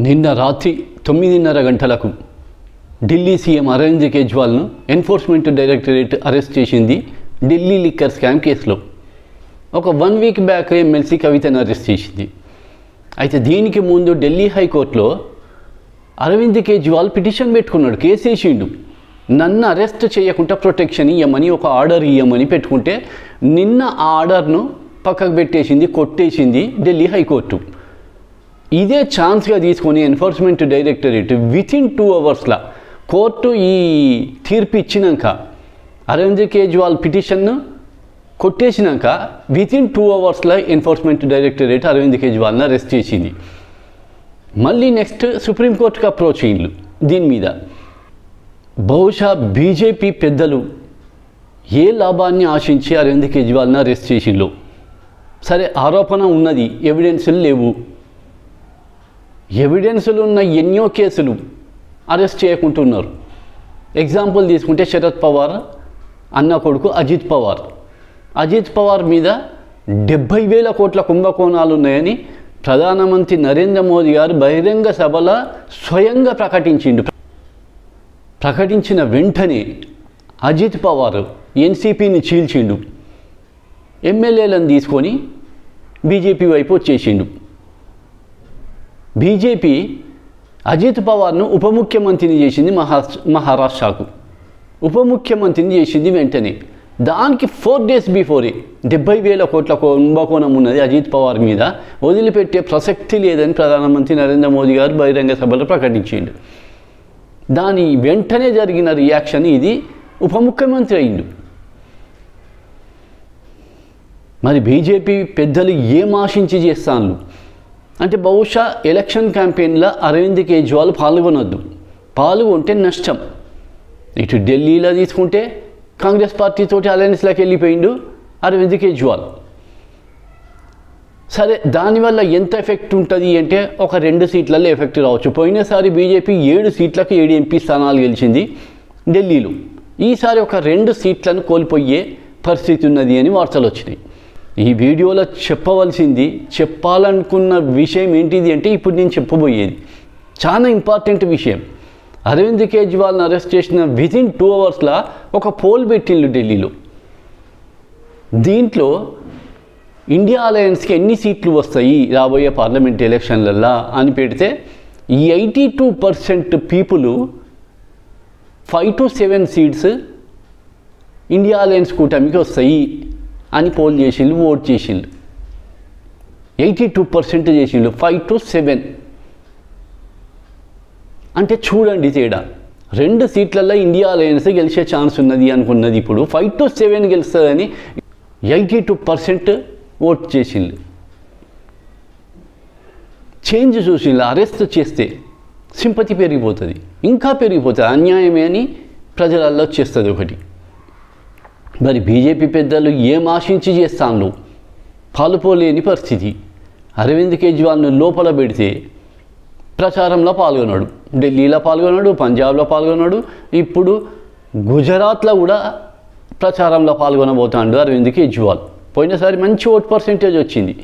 నిన్న రాత్రి 9:30 గంటలకు ఢిల్లీ సీఎం అరవింద్ కేజ్రీవాల్ను ఎన్ఫోర్స్మెంట్ డైరెక్టరేట్ అరెస్ట్ చేసింది ఢిల్లీ లిక్కర్ స్కామ్ కేసులో. ఒక 1 వీక్ బ్యాక్ ఎమ్మెల్సీ కవితను అరెస్ట్ చేసింది. అయితే దీనికి ముందు ఢిల్లీ హైకోర్టులో అరవింద్ కేజ్రీవాల్ పిటిషన్ పెట్టుకున్నాడు, కేసు వేసిండు. నన్ను అరెస్ట్ చేయకుండా ప్రొటెక్షన్ ఇవ్వమని, ఒక ఆర్డర్ ఇవ్వమని పెట్టుకుంటే నిన్న ఆ ఆర్డర్ను పక్కకు పెట్టేసింది, కొట్టేసింది ఢిల్లీ హైకోర్టు. ఇదే ఛాన్స్గా తీసుకొని ఎన్ఫోర్స్మెంట్ డైరెక్టరేట్ వితిన్ 2 అవర్స్లో కోర్టు ఈ తీర్పు ఇచ్చినాక, అరవింద్ కేజ్రీవాల్ పిటిషన్ను కొట్టేసినాక వితిన్ 2 అవర్స్లో ఎన్ఫోర్స్మెంట్ డైరెక్టరేట్ అరవింద్ కేజ్రీవాల్ని అరెస్ట్ చేసింది. మళ్ళీ నెక్స్ట్ సుప్రీంకోర్టుకి అప్రోచ్ అయ్యిండు దీని మీద. బహుశా బీజేపీ పెద్దలు ఏ లాభాన్ని ఆశించి అరవింద్ కేజ్రీవాల్ని అరెస్ట్ చేసిండ్రు. సరే, ఆరోపణ ఉన్నది, ఎవిడెన్సులు లేవు. ఎవిడెన్సులు ఉన్న ఎన్నో కేసులు అరెస్ట్ చేయకుంటున్నారు. ఎగ్జాంపుల్ తీసుకుంటే శరద్ పవార్ అన్న కొడుకు అజిత్ పవార్ మీద 70,000 కోట్ల కుంభకోణాలు ఉన్నాయని ప్రధానమంత్రి నరేంద్ర మోదీ గారు బహిరంగ సభలో స్వయంగా ప్రకటించిండు. ప్రకటించిన వెంటనే అజిత్ పవార్ ఎన్సీపీని చీల్చిండు, ఎమ్మెల్యేలను తీసుకొని బీజేపీ వైపు వచ్చేసిండు. బీజేపీ అజిత్ పవార్ను ఉప ముఖ్యమంత్రిని చేసింది మహారాష్ట్రకు. ఉప ముఖ్యమంత్రిని చేసింది వెంటనే. దానికి 4 days బిఫోరే 70,000 కోట్ల కుంభకోణం ఉన్నది అజిత్ పవార్ మీద, వదిలిపెట్టే ప్రసక్తి లేదని ప్రధానమంత్రి నరేంద్ర మోదీ గారు బహిరంగ సభలో ప్రకటించిండు. దాని వెంటనే జరిగిన రియాక్షన్ ఇది, ఉప ముఖ్యమంత్రి అయిండు. మరి బీజేపీ పెద్దలు ఏం ఆశించి చేస్తాను అంటే, బహుశా ఎలక్షన్ క్యాంపెయిన్లో అరవింద్ కేజ్రీవాల్ పాల్గొనొద్దు, పాల్గొంటే నష్టం. ఇటు ఢిల్లీలో తీసుకుంటే కాంగ్రెస్ పార్టీతోటి అలయన్స్లోకి వెళ్ళిపోయిండు అరవింద్ కేజ్రీవాల్. సరే, దానివల్ల ఎంత ఎఫెక్ట్ ఉంటుంది అంటే, ఒక 2 సీట్లలో ఎఫెక్ట్ రావచ్చు. పోయినసారి బీజేపీ 7 సీట్లకు 7 ఎంపీ స్థానాలు గెలిచింది ఢిల్లీలో. ఈసారి ఒక 2 సీట్లను కోల్పోయే పరిస్థితి ఉన్నది అని వార్తలు వచ్చినాయి. ఈ వీడియోలో చెప్పాలనుకున్న విషయం ఏంటిది అంటే, ఇప్పుడు నేను చెప్పబోయేది చాలా ఇంపార్టెంట్ విషయం. అరవింద్ కేజ్రీవాల్ని అరెస్ట్ చేసిన వితిన్ 2 అవర్స్లో ఒక పోల్ పెట్టిండు ఢిల్లీలో. దీంట్లో ఇండియా అలయన్స్కి ఎన్ని సీట్లు వస్తాయి రాబోయే పార్లమెంట్ ఎలక్షన్లల్లో అని పెడితే 82% people 5 to 7 seats India alliance కూటమికి వస్తాయి అని పోల్ చేసిండు, ఓట్ చేసిండు. 82% చేసిండు, 5 to 7. అంటే చూడండి తేడా. 2 సీట్లలో ఇండియా అలయన్స్ గెలిచే ఛాన్స్ ఉన్నది అనుకున్నది, ఇప్పుడు 5 to 7 గెలుస్తుందని 82% ఓట్ చేసిండు. చేంజ్ చూసిండు. అరెస్ట్ చేస్తే సింపతి పెరిగిపోతుంది, ఇంకా పెరిగిపోతుంది. అన్యాయమే అని ప్రజలలో వచ్చేస్తుంది ఒకటి. మరి బీజేపీ పెద్దలు ఏం ఆశించి చేస్తాను, పాలుపోలేని పరిస్థితి. అరవింద్ కేజ్రీవాల్ను లోపల పెడితే ప్రచారంలో పాల్గొన్నాడు, ఢిల్లీలో పాల్గొన్నాడు, పంజాబ్లో పాల్గొన్నాడు, ఇప్పుడు గుజరాత్లో కూడా ప్రచారంలో పాల్గొనబోతాడు అరవింద్ కేజ్రీవాల్. పోయినసారి మంచి ఓట్ పర్సెంటేజ్ వచ్చింది.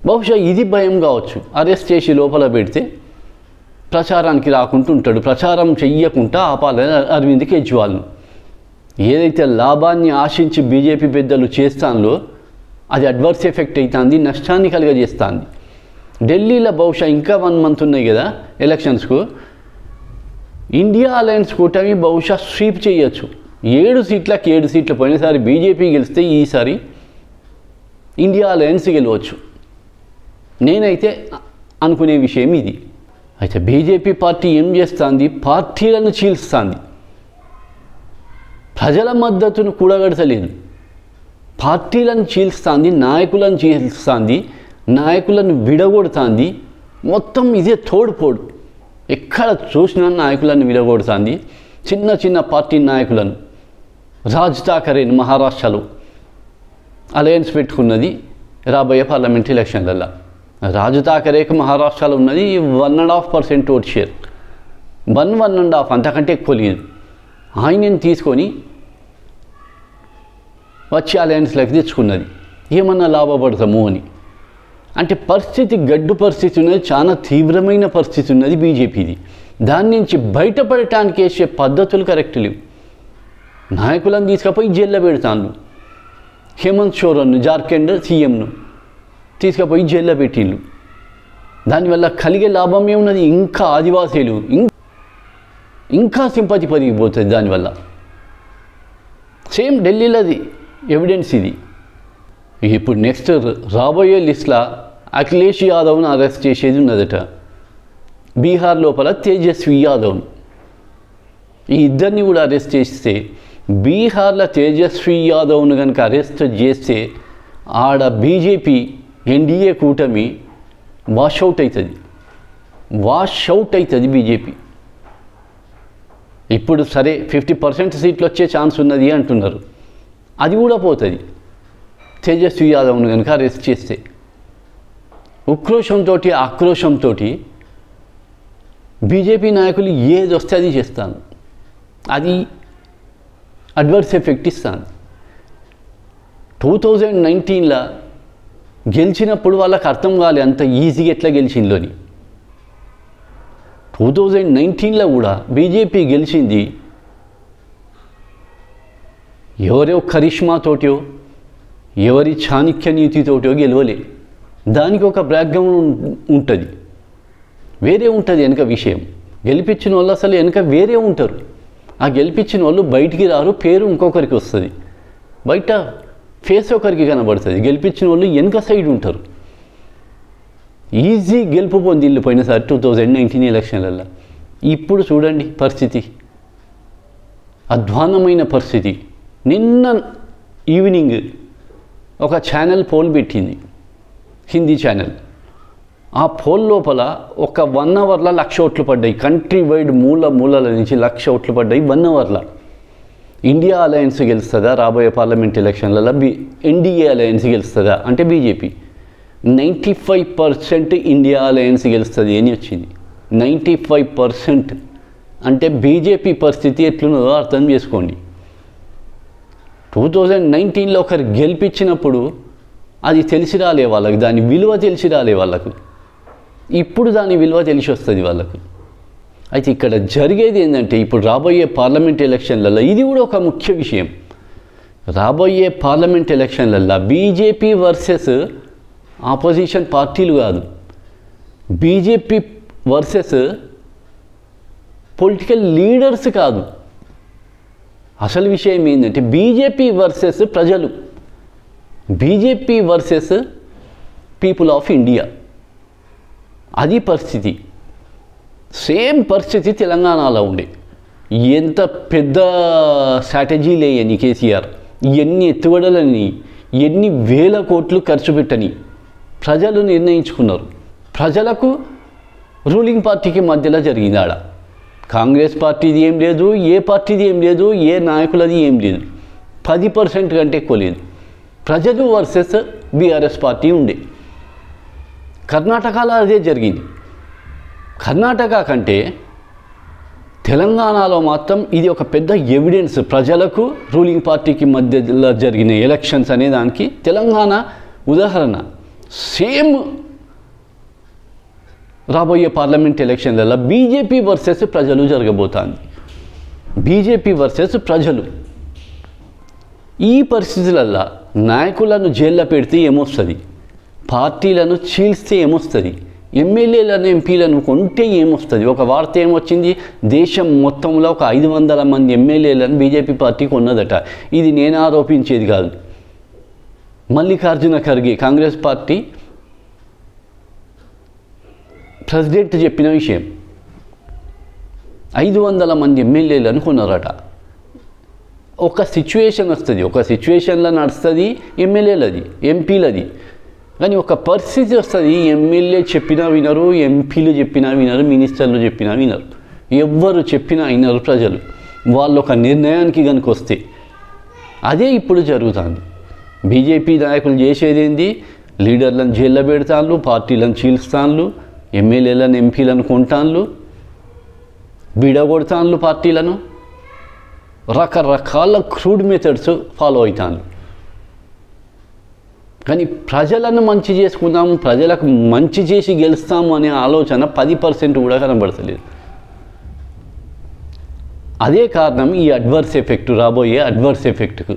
బహుశా ఇది భయం కావచ్చు, అరెస్ట్ చేసి లోపల పెడితే ప్రచారానికి రాకుండా ఉంటాడు, ప్రచారం చెయ్యకుండా ఆపాలని అరవింద్ కేజ్రీవాల్ను. ఏదైతే లాభాన్ని ఆశించి బీజేపీ పెద్దలు చేస్తానో అది అడ్వర్స్ ఎఫెక్ట్ అవుతుంది, నష్టాన్ని కలిగజేస్తుంది. ఢిల్లీలో బహుశా ఇంకా 1 month ఉన్నాయి కదా ఎలక్షన్స్కు. ఇండియా అలయన్స్ కూటమి బహుశా స్వీప్ చేయొచ్చు. 7 సీట్లకు 7 సీట్లు. పోయినసారి బీజేపీ గెలిస్తే ఈసారి ఇండియా అలయన్స్ గెలవచ్చు. నేనైతే అనుకునే విషయం ఇది. అయితే బీజేపీ పార్టీ ఏం చేస్తుంది, పార్టీలను చీల్స్తుంది, ప్రజల మద్దతును కూడగడతలేదు, పార్టీలను చీల్స్తుంది, నాయకులను చీల్స్తుంది, నాయకులను విడగొడుతుంది. మొత్తం ఇదే తోడుపోడు. ఎక్కడ చూసినా నాయకులను విడగొడుతుంది, చిన్న చిన్న పార్టీ నాయకులను. రాజ్ ఠాకరేని మహారాష్ట్రలో అలయన్స్ పెట్టుకున్నది రాబోయే పార్లమెంట్ ఎలక్షన్లలో. రాజ్ ఠాకరేకి మహారాష్ట్రలో ఉన్నది 1.5% ఓట్ షేర్, 1.5 అంతకంటే ఎక్కువ లేదు. ఆయనని తీసుకొని వచ్చి అలయన్స్లోకి తెచ్చుకున్నది. ఏమన్నా లాభపడతాము అని. అంటే పరిస్థితి గడ్డు పరిస్థితి ఉన్నది, చాలా తీవ్రమైన పరిస్థితి ఉన్నది బీజేపీది. దాని నుంచి బయటపడటానికి వేసే పద్ధతులు కరెక్ట్ లేవు. నాయకులను తీసుకుపోయి జైల్లో పెడతాను. హేమంత్ సోరెన్ను, జార్ఖండ్ సీఎంను తీసుకుపోయి జైల్లో పెట్టిళ్ళు. దానివల్ల కలిగే లాభం ఏమున్నది? ఇంకా ఆదివాసీలు ఇంకా సింపతి పెరిగిపోతుంది దానివల్ల. సేమ్ ఢిల్లీలోది ఎవిడెన్స్ ఇది. ఇప్పుడు నెక్స్ట్ రాబోయే లిస్ట్లో అఖిలేష్ యాదవ్ను అరెస్ట్ చేసేది ఉన్నదట. బీహార్ లోపల తేజస్వి యాదవ్ను, ఈ ఇద్దరిని కూడా అరెస్ట్ చేస్తే, బీహార్లో తేజస్వి యాదవ్ను కనుక అరెస్ట్ చేస్తే ఆడ బీజేపీ ఎన్డీఏ కూటమి వాషౌట్ అవుతుంది బీజేపీ. ఇప్పుడు సరే 50% సీట్లు వచ్చే ఛాన్స్ ఉన్నది అంటున్నారు, అది కూడా పోతుంది తేజస్వి యాదవ్ను కనుక అరెస్ట్ చేస్తే. ఉక్రోషంతో ఆక్రోషంతో బీజేపీ నాయకులు ఏది వస్తే అది చేస్తాను, అది అడ్వర్స్ ఎఫెక్ట్ ఇస్తాను. 2019లో గెలిచినప్పుడు వాళ్ళకి అర్థం కాలే అంత ఈజీగా ఎట్లా గెలిచిందని. 2019లో కూడా బీజేపీ గెలిచింది ఎవరో కరిష్మాతోటో ఎవరి చాణక్య నీతితోటో గెలవలే. దానికి ఒక బ్యాక్గ్రౌండ్ ఉంటుంది, వేరే ఉంటుంది వెనుక విషయం. గెలిపించిన వాళ్ళు అసలు వెనుక వేరే ఉంటారు. ఆ గెలిపించిన వాళ్ళు బయటికి రారు, పేరు ఇంకొకరికి వస్తుంది, బయట ఫేస్ ఒకరికి కనబడుతుంది. గెలిపించిన వాళ్ళు వెనుక సైడ్ ఉంటారు. ఈజీ గెలుపు పొందిళ్ళు పోయినసారి 2019 ఎలక్షన్లలో. ఇప్పుడు చూడండి పరిస్థితి, అధ్వాన్నమైన పరిస్థితి. నిన్న ఈవినింగ్ ఒక ఛానల్ పోల్ పెట్టింది, హిందీ ఛానల్. ఆ పోల్ లోపల ఒక 1 అవర్లో 1,00,000 ఓట్లు పడ్డాయి. కంట్రీ వైడ్ మూలల నుంచి 1,00,000 ఓట్లు పడ్డాయి 1 అవర్లో. ఇండియా అలయన్స్ గెలుస్తుందా రాబోయే పార్లమెంట్ ఎలక్షన్లలో? ఎన్డీఏ అలయన్స్ గెలుస్తుందా అంటే బీజేపీ 95% ఇండియా అలయన్స్ గెలుస్తుంది అని వచ్చింది. 95% అంటే బీజేపీ పరిస్థితి ఎట్లున్నదో అర్థం చేసుకోండి. 2019లో ఒకరు గెలిపించినప్పుడు అది తెలిసి రాలే వాళ్ళకి, దాని విలువ తెలిసి రాలే వాళ్ళకు. ఇప్పుడు దాని విలువ తెలిసి వస్తుంది వాళ్ళకు. అయితే ఇక్కడ జరిగేది ఏంటంటే, ఇప్పుడు రాబోయే పార్లమెంట్ ఎలక్షన్లలో ఇది కూడా ఒక ముఖ్య విషయం. రాబోయే పార్లమెంట్ ఎలక్షన్లలో బీజేపీ వర్సెస్ ఆపోజిషన్ పార్టీలు కాదు, బీజేపీ వర్సెస్ పొలిటికల్ లీడర్స్ కాదు. అసలు విషయం ఏంటంటే బీజేపీ వర్సెస్ ప్రజలు, BJP versus people of India. అది పరిస్థితి. సేమ్ పరిస్థితి తెలంగాణలో ఉండే. ఎంత పెద్ద స్ట్రాటజీ లేయని కేసీఆర్, ఎన్ని ఎత్తుగడలని, ఎన్ని వేల కోట్లు ఖర్చు పెట్టని ప్రజలు నిర్ణయించుకున్నారు. ప్రజలకు రూలింగ్ పార్టీకి మధ్యలో జరిగింది. ఆడ కాంగ్రెస్ పార్టీది ఏం లేదు, ఏ పార్టీది ఏం లేదు, ఏ నాయకులది ఏం లేదు. 10% కంటే ఎక్కువ లేదు. ప్రజలు వర్సెస్ బీఆర్ఎస్ పార్టీ ఉండే. కర్ణాటకలో అదే జరిగింది. కర్ణాటక కంటే తెలంగాణలో మాత్రం ఇది ఒక పెద్ద ఎవిడెన్స్. ప్రజలకు రూలింగ్ పార్టీకి మధ్యలో జరిగిన ఎలక్షన్స్ అనే దానికి తెలంగాణ ఉదాహరణ. సేమ్ రాబోయే పార్లమెంట్ ఎలక్షన్లలో బీజేపీ వర్సెస్ ప్రజలు జరగబోతోంది. బీజేపీ వర్సెస్ ప్రజలు. ఈ పరిస్థితులలో నాయకులను జైల్లో పెడితే ఏమొస్తుంది, పార్టీలను చీల్స్తే ఏమొస్తుంది, ఎమ్మెల్యేలను ఎంపీలను కొంటే ఏమొస్తుంది? ఒక వార్త ఏమొచ్చింది, దేశం మొత్తంలో ఒక 500 మంది ఎమ్మెల్యేలను బీజేపీ పార్టీ కొన్నదట. ఇది నేను ఆరోపించేది కాదు, మల్లికార్జున ఖర్గే కాంగ్రెస్ పార్టీ ప్రెసిడెంట్ చెప్పిన విషయం. 500 మంది ఎమ్మెల్యేలను కొన్నారట. ఒక సిచ్యువేషన్ వస్తుంది, ఒక సిచ్యువేషన్లో నడుస్తుంది ఎమ్మెల్యేలది, ఎంపీలది. కానీ ఒక పరిస్థితి వస్తుంది, ఎమ్మెల్యే చెప్పినా వినరు, ఎంపీలు చెప్పినా వినరు, మినిస్టర్లు చెప్పినా వినరు, ఎవ్వరు చెప్పినా వినరు ప్రజలు. వాళ్ళు ఒక నిర్ణయానికి కనుక వస్తే అదే ఇప్పుడు జరుగుతుంది. బీజేపీ నాయకులు చేసేది ఏంది, లీడర్లను జైల్లో పెడతాన్లు, పార్టీలను చీల్స్తాన్లు, ఎమ్మెల్యేలను ఎంపీలను కొంటాన్లు, విడగొడతాన్లు, పార్టీలను రకరకాల క్రూడ్ మెథడ్స్ ఫాలో అవుతాన్లు. కానీ ప్రజలను మంచి చేసుకుందాము, ప్రజలకు మంచి చేసి గెలుస్తాము అనే ఆలోచన 10% కూడా కనబడతలేదు. అదే కారణం ఈ అడ్వర్స్ ఎఫెక్ట్, రాబోయే అడ్వర్స్ ఎఫెక్ట్కు.